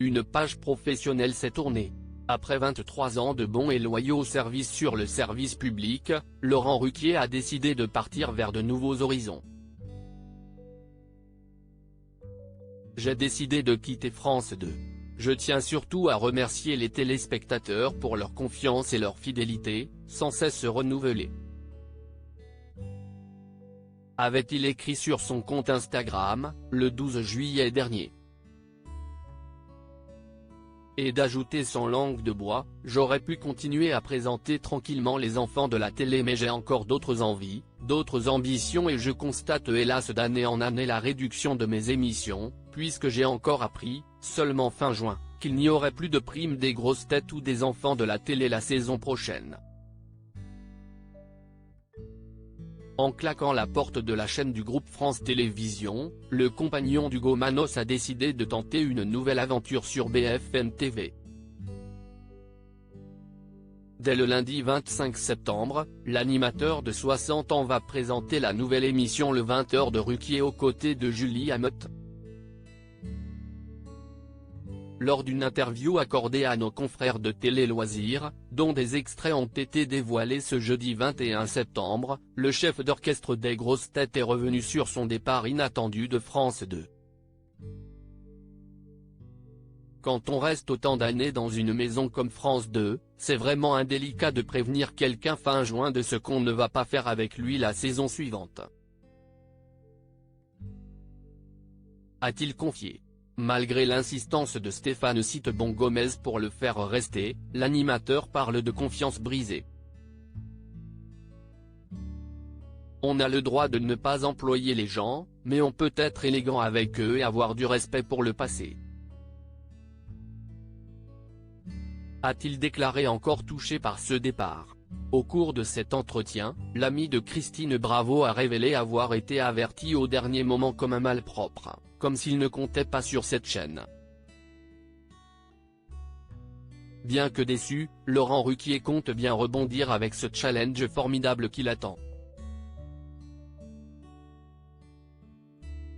une page professionnelle s'est tournée. Après 23 ans de bons et loyaux services sur le service public, Laurent Ruquier a décidé de partir vers de nouveaux horizons. J'ai décidé de quitter France 2. Je tiens surtout à remercier les téléspectateurs pour leur confiance et leur fidélité, sans cesse renouvelée. Avait-il écrit sur son compte Instagram, le 12 juillet dernier. Et d'ajouter sans langue de bois, j'aurais pu continuer à présenter tranquillement les enfants de la télé mais j'ai encore d'autres envies, d'autres ambitions et je constate hélas d'année en année la réduction de mes émissions, puisque j'ai encore appris, seulement fin juin, qu'il n'y aurait plus de prime des grosses têtes ou des enfants de la télé la saison prochaine. En claquant la porte de la chaîne du groupe France Télévisions, le compagnon d'Hugo Manos a décidé de tenter une nouvelle aventure sur BFM TV. Dès le lundi 25 septembre, l'animateur de 60 ans va présenter la nouvelle émission Le 20h de Ruquier aux côtés de Julie Hameut. Lors d'une interview accordée à nos confrères de Télé Loisirs, dont des extraits ont été dévoilés ce jeudi 21 septembre, le chef d'orchestre des grosses têtes est revenu sur son départ inattendu de France 2. Quand on reste autant d'années dans une maison comme France 2, c'est vraiment indélicat de prévenir quelqu'un fin juin de ce qu'on ne va pas faire avec lui la saison suivante. A-t-il confié. Malgré l'insistance de Stéphane Citebon-Gomez pour le faire rester, l'animateur parle de confiance brisée. On a le droit de ne pas employer les gens, mais on peut être élégant avec eux et avoir du respect pour le passé. A-t-il déclaré encore touché par ce départ. Au cours de cet entretien, l'ami de Christine Bravo a révélé avoir été averti au dernier moment comme un malpropre, comme s'il ne comptait pas sur cette chaîne. Bien que déçu, Laurent Ruquier compte bien rebondir avec ce challenge formidable qui l'attend.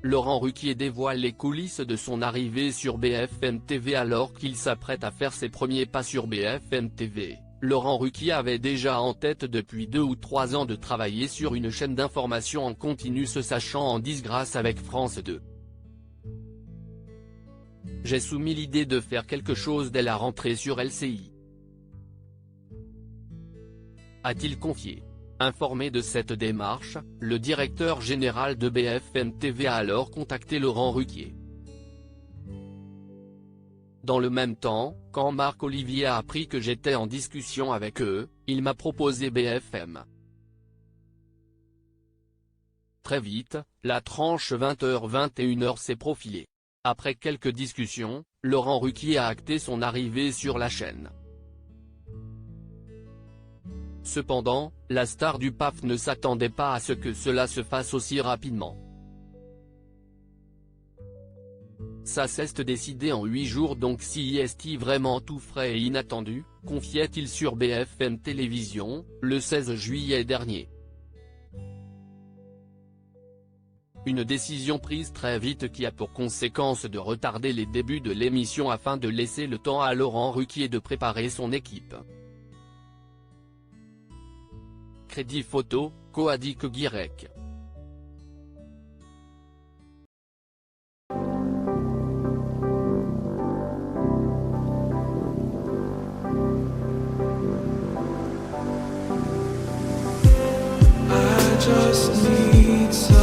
Laurent Ruquier dévoile les coulisses de son arrivée sur BFM TV alors qu'il s'apprête à faire ses premiers pas sur BFM TV. Laurent Ruquier avait déjà en tête depuis 2 ou 3 ans de travailler sur une chaîne d'information en continu se sachant en disgrâce avec France 2. J'ai soumis l'idée de faire quelque chose dès la rentrée sur LCI. A-t-il confié. Informé de cette démarche, le directeur général de BFM TV a alors contacté Laurent Ruquier. Dans le même temps, quand Marc Olivier a appris que j'étais en discussion avec eux, il m'a proposé BFM. Très vite, la tranche 20h-21h s'est profilée. Après quelques discussions, Laurent Ruquier a acté son arrivée sur la chaîne. Cependant, la star du PAF ne s'attendait pas à ce que cela se fasse aussi rapidement. Ça s'est décidé en 8 jours donc si est vraiment tout frais et inattendu, confiait-il sur BFM Télévisions, le 16 juillet dernier. Une décision prise très vite qui a pour conséquence de retarder les débuts de l'émission afin de laisser le temps à Laurent Ruquier de préparer son équipe. Crédit photo, Coadic Guirec. I just need some